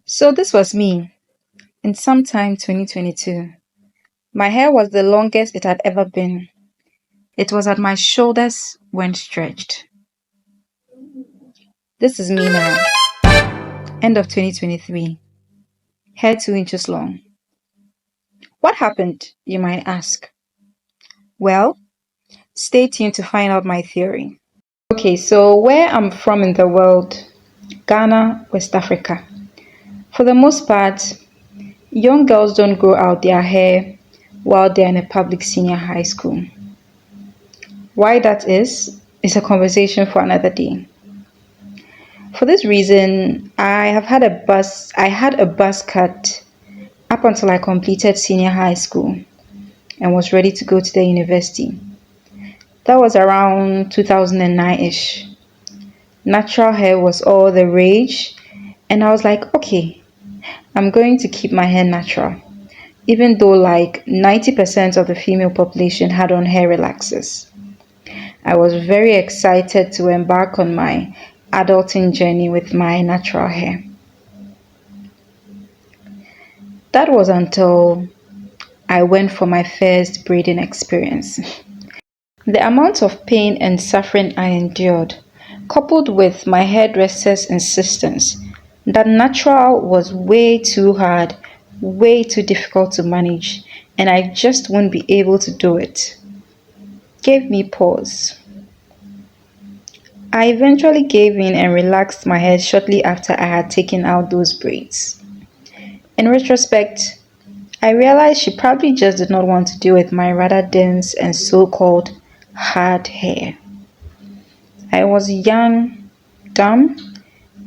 So this was me in sometime 2022. My hair was the longest it had ever been. It was at my shoulders when stretched. This is me now, end of 2023, hair 2 inches long. What happened, you might ask? Well, stay tuned to find out my theory. Okay, so where I'm from in the world, Ghana, West Africa. For the most part, young girls don't grow out their hair while they're in a public senior high school. Why that is a conversation for another day. For this reason, I had a buzz cut up until I completed senior high school and was ready to go to the university. That was around 2009-ish. Natural hair was all the rage, and I was like, okay, I'm going to keep my hair natural, even though like 90% of the female population had on hair relaxers. I was very excited to embark on my adulting journey with my natural hair. That was until I went for my first braiding experience. The amount of pain and suffering I endured, coupled with my hairdresser's insistence that natural was way too hard, way too difficult to manage, and I just wouldn't be able to do it, gave me pause. I eventually gave in and relaxed my hair shortly after I had taken out those braids. In retrospect, I realized she probably just did not want to deal with my rather dense and so called hard hair. I was young, dumb,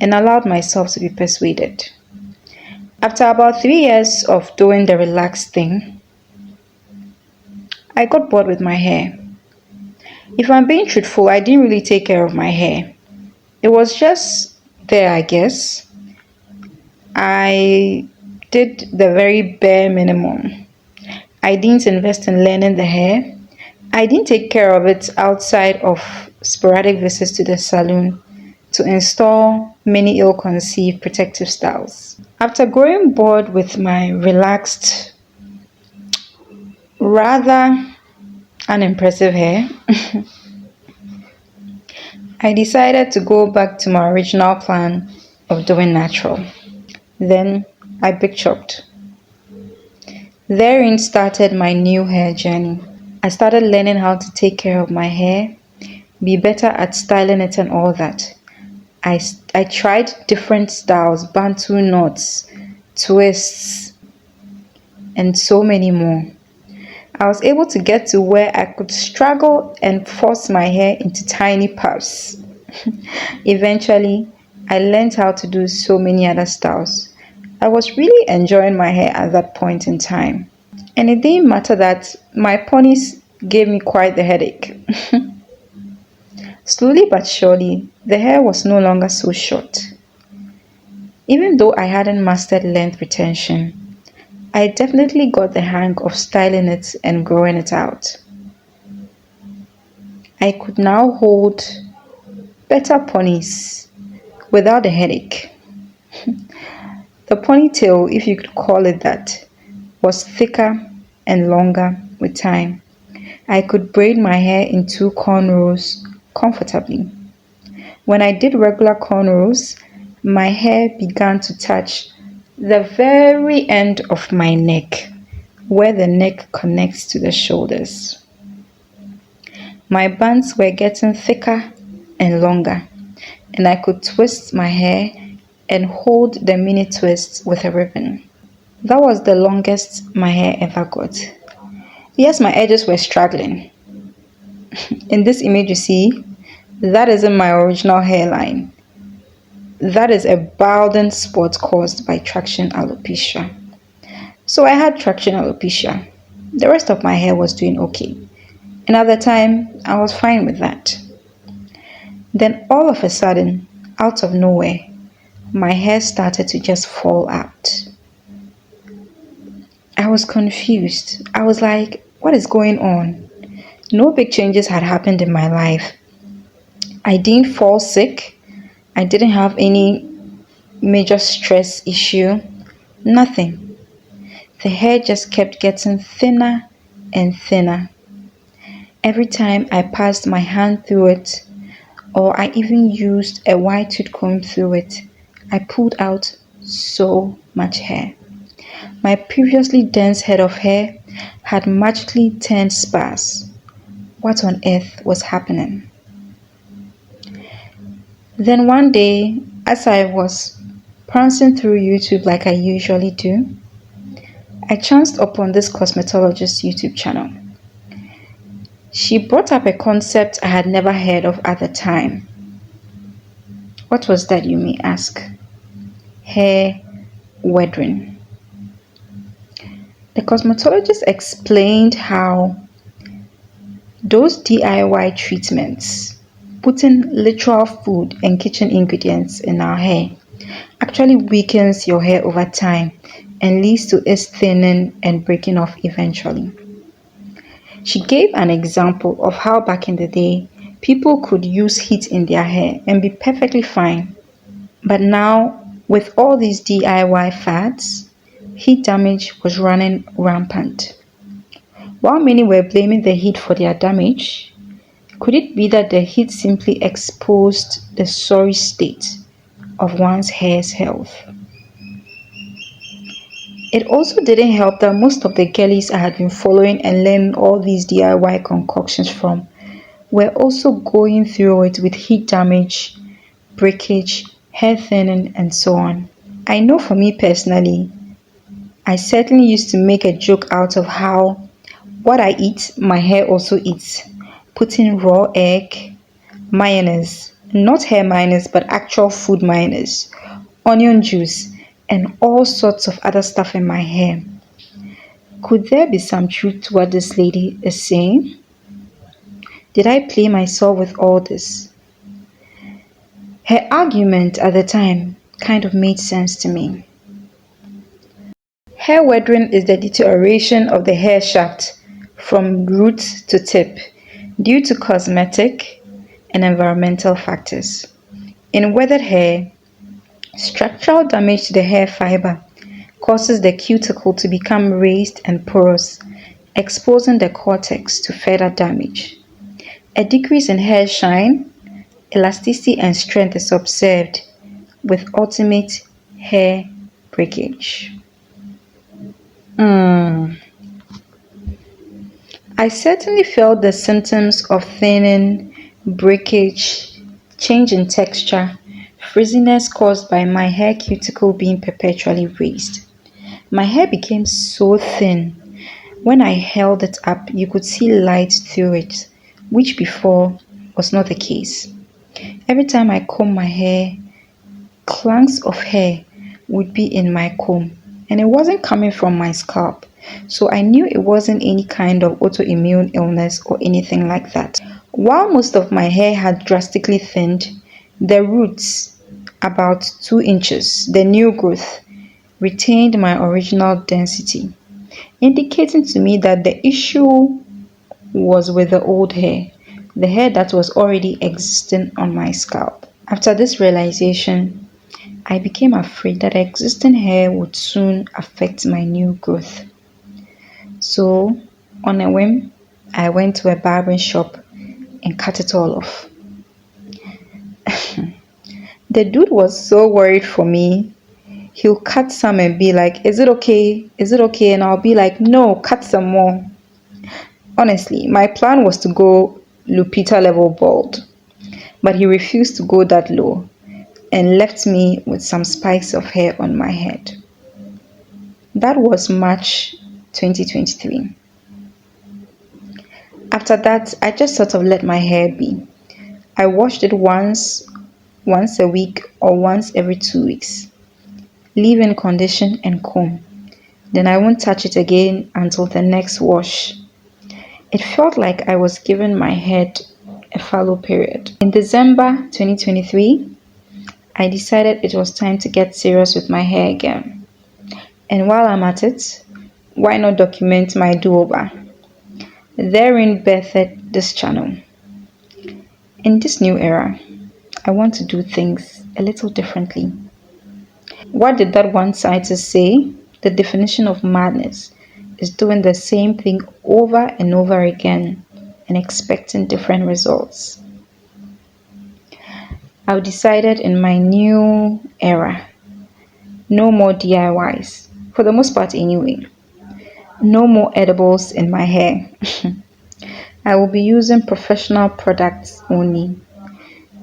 and allowed myself to be persuaded. After about 3 years of doing the relaxed thing, I got bored with my hair. If I'm being truthful, I didn't really take care of my hair. It was just there, I guess. I did the very bare minimum. I didn't invest in learning the hair. I didn't take care of it outside of sporadic visits to the salon to install many ill conceived protective styles. After growing bored with my relaxed, rather unimpressive hair, I decided to go back to my original plan of doing natural. Then I big chopped. Therein started my new hair journey. I started learning how to take care of my hair, be better at styling it and all that. I tried different styles, bantu knots, twists, and so many more. I was able to get to where I could struggle and force my hair into tiny puffs. Eventually, I learned how to do so many other styles. I was really enjoying my hair at that point in time. And it didn't matter that my ponies gave me quite the headache. Slowly but surely, the hair was no longer so short. Even though I hadn't mastered length retention, I definitely got the hang of styling it and growing it out. I could now hold better ponies without a headache. The ponytail, if you could call it that, was thicker and longer with time. I could braid my hair in two cornrows comfortably. When I did regular cornrows, my hair began to touch the very end of my neck, where the neck connects to the shoulders. My bands were getting thicker and longer, and I could twist my hair and hold the mini twists with a ribbon. That was the longest my hair ever got. Yes, my edges were straggling. In this image you see, that isn't my original hairline. That is a balding spot caused by traction alopecia. So I had traction alopecia. The rest of my hair was doing okay. And at the time, I was fine with that. Then all of a sudden, out of nowhere, my hair started to just fall out. I was confused. I was like, what is going on? No big changes had happened in my life. I didn't fall sick. I didn't have any major stress issue, nothing. The hair just kept getting thinner and thinner. Every time I passed my hand through it, or I even used a wide tooth comb through it, I pulled out so much hair. My previously dense head of hair had magically turned sparse. What on earth was happening? Then one day, as I was prancing through YouTube like I usually do, I chanced upon this cosmetologist YouTube channel. She brought up a concept I had never heard of at the time. What was that, you may ask? Hair weathering. The cosmetologist explained how those DIY treatments, putting literal food and kitchen ingredients in our hair, actually weakens your hair over time and leads to its thinning and breaking off eventually. She gave an example of how back in the day people could use heat in their hair and be perfectly fine. But now, with all these DIY fads, heat damage was running rampant. While many were blaming the heat for their damage, could it be that the heat simply exposed the sorry state of one's hair's health? It also didn't help that most of the girlies I had been following and learning all these DIY concoctions from were also going through it with heat damage, breakage, hair thinning, and so on. I know for me personally, I certainly used to make a joke out of how what I eat, my hair also eats. Putting raw egg, mayonnaise, not hair mayonnaise, but actual food mayonnaise, onion juice, and all sorts of other stuff in my hair. Could there be some truth to what this lady is saying? Did I play myself with all this? Her argument at the time kind of made sense to me. Hair weathering is the deterioration of the hair shaft from root to tip due to cosmetic and environmental factors. In weathered hair, structural damage to the hair fiber causes the cuticle to become raised and porous, exposing the cortex to further damage. A decrease in hair shine, elasticity, and strength is observed, with ultimate hair breakage. I certainly felt the symptoms of thinning, breakage, change in texture, frizziness caused by my hair cuticle being perpetually raised. My hair became so thin. When I held it up, you could see light through it, which before was not the case. Every time I comb my hair, clunks of hair would be in my comb, and it wasn't coming from my scalp. So I knew it wasn't any kind of autoimmune illness or anything like that. While most of my hair had drastically thinned, the roots, about 2 inches, the new growth, retained my original density, indicating to me that the issue was with the old hair, the hair that was already existing on my scalp. After this realization, I became afraid that existing hair would soon affect my new growth. So, on a whim, I went to a barbering shop and cut it all off. The dude was so worried for me. He'll cut some and be like, "Is it okay? Is it okay?" And I'll be like, "No, cut some more." Honestly, my plan was to go Lupita level bald, but he refused to go that low and left me with some spikes of hair on my head. That was March 2023. After that, I just sort of let my hair be. I washed it once a week or once every 2 weeks. Leave in condition and comb. Then I won't touch it again until the next wash. It felt like I was giving my head a fallow period. In December 2023, I decided it was time to get serious with my hair again. And while I'm at it, why not document my do-over? Therein birthed this channel. In this new era, I want to do things a little differently. What did that one scientist say? The definition of madness is doing the same thing over and over again and expecting different results. I've decided in my new era, no more DIYs, for the most part anyway. No more edibles in my hair. I will be using professional products only.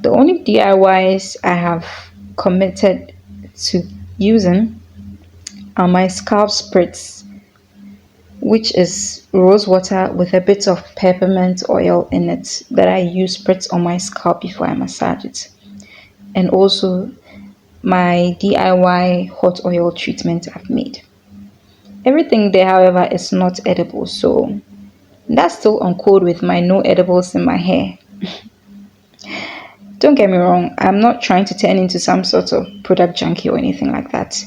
The only DIYs I have committed to using are my scalp spritz, which is rose water with a bit of peppermint oil in it that I use spritz on my scalp before I massage it. And also my DIY hot oil treatment I've made. Everything there, however, is not edible, so that's still on code with my no edibles in my hair. Don't get me wrong, I'm not trying to turn into some sort of product junkie or anything like that.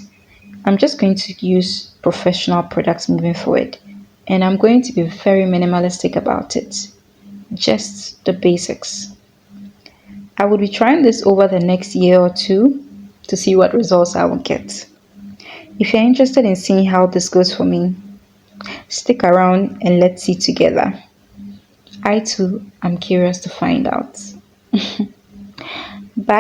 I'm just going to use professional products moving forward, and I'm going to be very minimalistic about it. Just the basics. I will be trying this over the next year or two to see what results I will get. If you're interested in seeing how this goes for me, stick around and let's see together. I too am curious to find out. Bye.